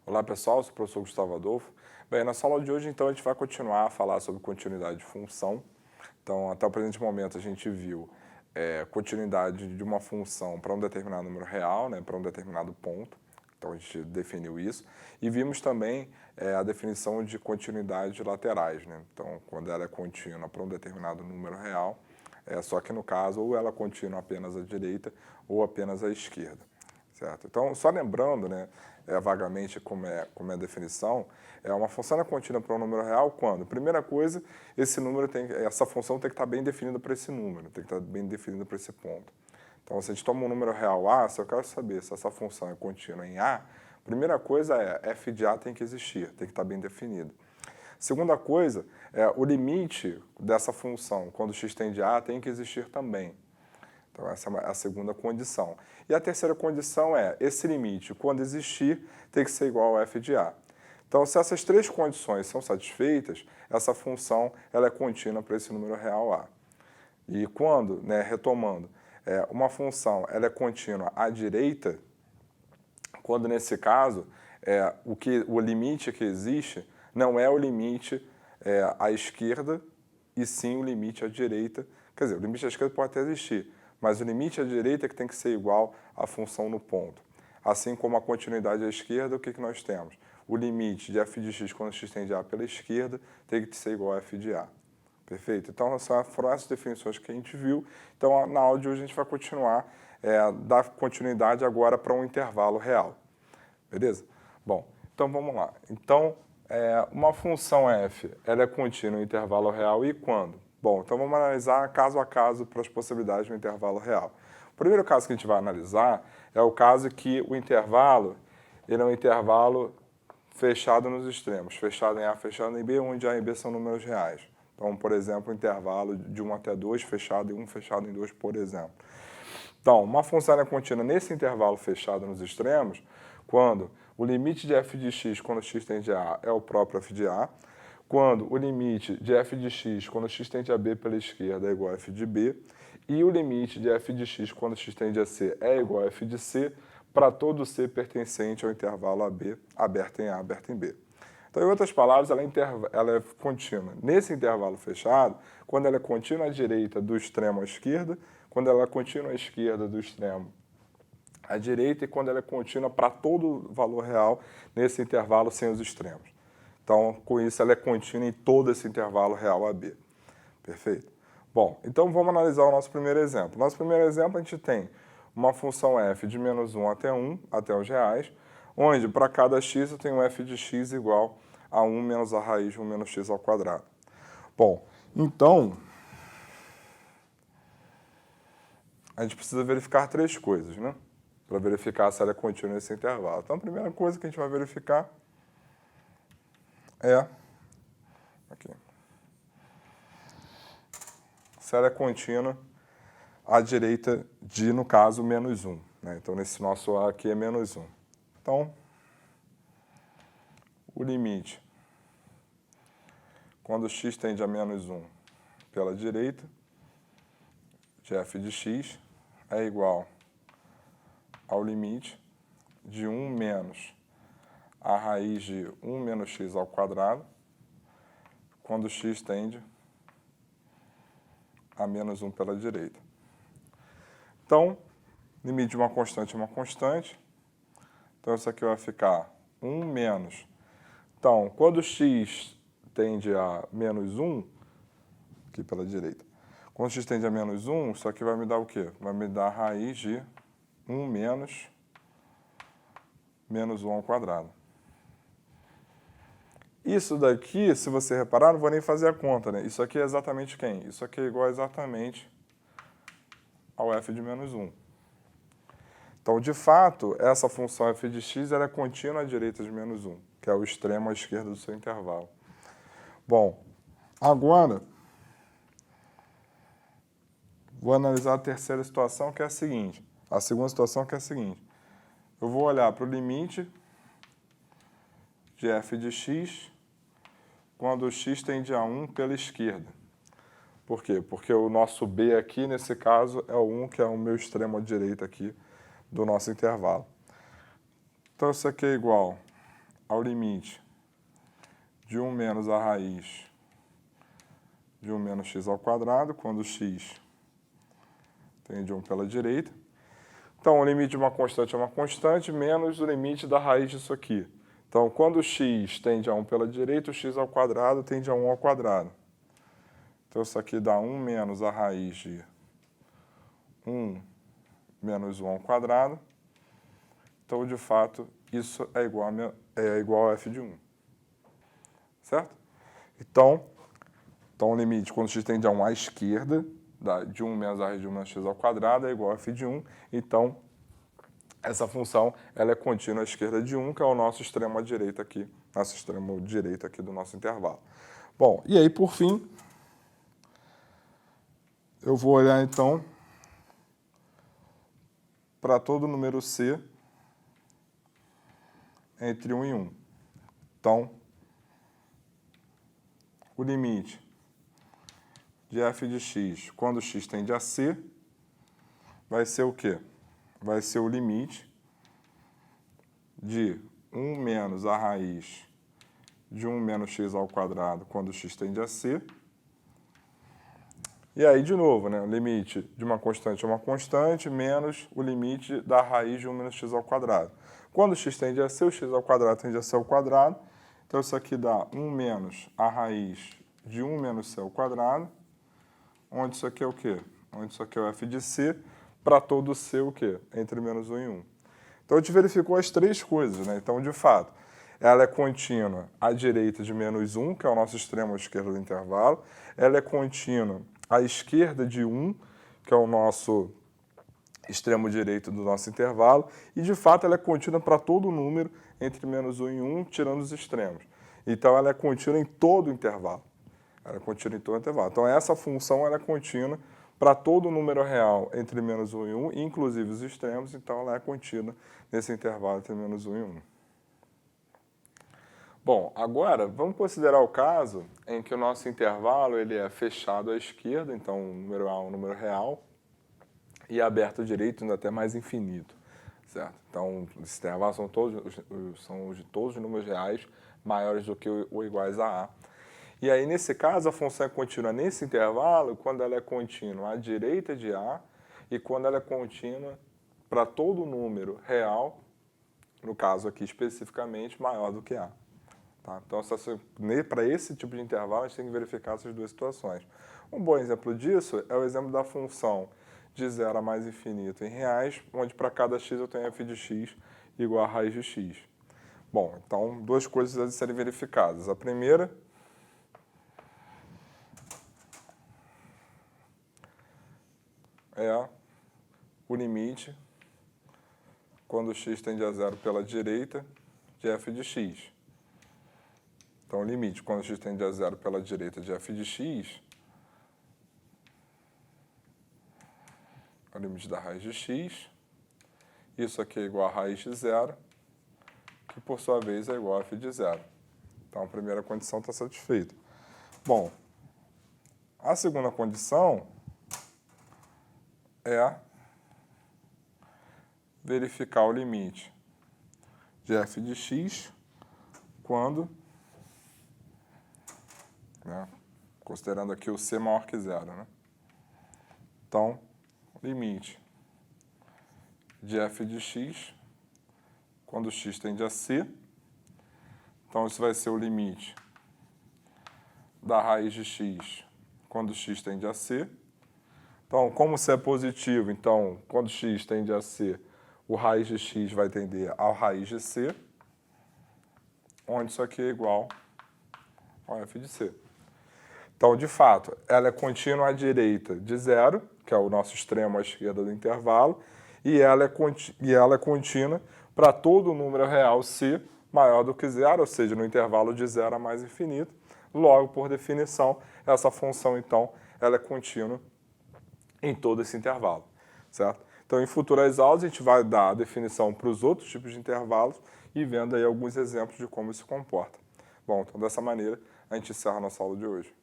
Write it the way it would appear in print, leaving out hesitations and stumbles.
Olá pessoal, eu sou o professor Gustavo Adolfo. Bem, na aula de hoje então a gente vai continuar a falar sobre continuidade de função. Então até o presente momento a gente viu continuidade de uma função para um determinado número real, para um determinado ponto. Então a gente definiu isso. E vimos também a definição de continuidade de laterais. Então quando ela é contínua para um determinado número real, só que no caso ou ela é contínua apenas à direita ou apenas à esquerda. Certo? Então, só lembrando, vagamente como é a definição, uma função é contínua para um número real quando, primeira coisa, essa função tem que estar bem definida para esse número, tem que estar bem definida para esse ponto. Então, se a gente toma um número real A, se eu quero saber se essa função é contínua em A, primeira coisa f de A tem que existir, tem que estar bem definido. Segunda coisa, o limite dessa função, quando x tende a A, tem que existir também. Então, essa é a segunda condição. E a terceira condição esse limite, quando existir, tem que ser igual a f de A. Então, se essas três condições são satisfeitas, essa função ela é contínua para esse número real A. E quando, retomando, uma função ela é contínua à direita, quando nesse caso o limite que existe não é o limite à esquerda, e sim o limite à direita. Quer dizer, o limite à esquerda pode até existir, mas o limite à direita é que tem que ser igual à função no ponto. Assim como a continuidade à esquerda, o que nós temos? O limite de f de x quando x tende a A pela esquerda tem que ser igual a f de A. Perfeito? Então, foram essas definições que a gente viu. Então, na aula de hoje, a gente vai continuar, dar continuidade agora para um intervalo real. Beleza? Bom, então vamos lá. Então, uma função f ela é contínua em intervalo real e quando? Bom, então vamos analisar caso a caso para as possibilidades do intervalo real. O primeiro caso que a gente vai analisar é o caso que o intervalo ele é um intervalo fechado nos extremos, fechado em A, fechado em B, onde A e B são números reais. Então, por exemplo, o intervalo de 1 até 2, fechado em 1, fechado em 2, por exemplo. Então, uma função é contínua nesse intervalo fechado nos extremos, quando o limite de f de x quando x tende a A é o próprio f de A, quando o limite de f de x quando x tende a B pela esquerda é igual a f de B, e o limite de f de x quando x tende a C é igual a f de C, para todo C pertencente ao intervalo AB, aberto em A, aberto em B. Então, em outras palavras, ela é contínua nesse intervalo fechado, quando ela é contínua à direita do extremo à esquerda, quando ela é contínua à esquerda do extremo à direita e quando ela é contínua para todo valor real nesse intervalo sem os extremos. Então, com isso, ela é contínua em todo esse intervalo real AB. Perfeito? Bom, então vamos analisar o nosso primeiro exemplo. Nosso primeiro exemplo, a gente tem uma função f de menos 1 até os reais, onde para cada x eu tenho um f de x igual a 1 menos a raiz de 1 menos x ao quadrado. Bom, então, a gente precisa verificar três coisas, para verificar se ela é contínua nesse intervalo. Então, a primeira coisa que a gente vai verificar se ela é contínua à direita de, no caso, menos 1. Então, nesse nosso A aqui é menos 1. Então, o limite, quando x tende a menos 1 pela direita, de f de x é igual ao limite de 1 menos a raiz de 1 menos x ao quadrado, quando x tende a menos 1 pela direita. Então, limite de uma constante é uma constante. Então, isso aqui vai ficar 1 menos. Então, quando x tende a menos 1, aqui pela direita, quando x tende a menos 1, isso aqui vai me dar o quê? Vai me dar a raiz de 1 menos 1 ao quadrado. Isso daqui, se você reparar, não vou nem fazer a conta, Isso aqui é exatamente quem? Isso aqui é igual exatamente ao f de menos 1. Então, de fato, essa função f de x ela é contínua à direita de menos 1, que é o extremo à esquerda do seu intervalo. Bom, agora, vou analisar a terceira situação, que é a seguinte. A segunda situação que é a seguinte. Eu vou olhar para o limite de f de x quando o x tende a 1 pela esquerda. Por quê? Porque o nosso B aqui, nesse caso, é o 1, que é o meu extremo à direita aqui do nosso intervalo. Então, isso aqui é igual ao limite de 1 menos a raiz de 1 menos x ao quadrado, quando x tende a 1 pela direita. Então, o limite de uma constante é uma constante, menos o limite da raiz disso aqui. Então, quando x tende a 1 pela direita, o x ao quadrado tende a 1 ao quadrado. Então, isso aqui dá 1 menos a raiz de 1 menos 1 ao quadrado. Então, de fato, isso é igual a f de 1. Certo? Então, o limite, quando x tende a 1 à esquerda, de 1 menos a raiz de 1 menos x ao quadrado, é igual a f de 1. Então, essa função ela é contínua à esquerda de 1, que é o nosso extremo à direita aqui, nosso extremo direito aqui do nosso intervalo. Bom, e aí, por fim, eu vou olhar, então, para todo número c entre 1 e 1. Então, o limite de f de x, quando x tende a c, vai ser o quê? Vai ser o limite de 1 menos a raiz de 1 menos x ao quadrado, quando x tende a c. E aí, de novo, né, o limite de uma constante é uma constante, menos o limite da raiz de 1 menos x ao quadrado. Quando x tende a c, o x ao quadrado tende a c ao quadrado. Então, isso aqui dá 1 menos a raiz de 1 menos c ao quadrado, onde isso aqui é o quê? Onde isso aqui é o f de c, para todo c o quê? Entre menos 1 e 1. Então, a gente verificou as três coisas, né? Então, de fato, ela é contínua à direita de menos 1, que é o nosso extremo à esquerda do intervalo. Ela é contínua à esquerda de 1, que é o nosso extremo direito do nosso intervalo. E, de fato, ela é contínua para todo número entre menos 1 e 1, tirando os extremos. Então, ela é contínua em todo o intervalo. Ela é contínua em todo o intervalo. Então, essa função ela é contínua para todo número real entre menos 1 e 1, inclusive os extremos. Então, ela é contínua nesse intervalo entre menos 1 e 1. Bom, agora vamos considerar o caso em que o nosso intervalo ele é fechado à esquerda, então o número A é um número real, e aberto à direita, indo até mais infinito, certo? Então, esses intervalos são de todos os números reais maiores do que ou iguais a A. E aí, nesse caso, a função é contínua nesse intervalo quando ela é contínua à direita de A e quando ela é contínua para todo número real, no caso aqui especificamente, maior do que A. Tá? Então, para esse tipo de intervalo, a gente tem que verificar essas duas situações. Um bom exemplo disso é o exemplo da função de 0 a mais infinito em reais, onde para cada x eu tenho f de x igual a raiz de x. Bom, então, duas coisas a serem verificadas. A primeira é o limite, quando x tende a 0 pela direita, de f de x. Então, o limite, quando x tende a 0 pela direita de f de x, é o limite da raiz de x. Isso aqui é igual a raiz de 0, que por sua vez é igual a f de 0. Então, a primeira condição está satisfeita. Bom, a segunda condição é verificar o limite de f de x quando, né, considerando aqui o c maior que 0, né? Então, limite de f de x quando x tende a c. Então, isso vai ser o limite da raiz de x quando x tende a c. Então, como c é positivo, então, quando x tende a c, o raiz de x vai tender à raiz de c, onde isso aqui é igual ao f de c. Então, de fato, ela é contínua à direita de 0, que é o nosso extremo à esquerda do intervalo, e ela é contínua para todo número real c maior do que 0, ou seja, no intervalo de 0 a mais infinito. Logo, por definição, essa função, então, ela é contínua em todo esse intervalo, certo? Então, em futuras aulas, a gente vai dar a definição para os outros tipos de intervalos e vendo aí alguns exemplos de como isso se comporta. Bom, então, dessa maneira, a gente encerra a nossa aula de hoje.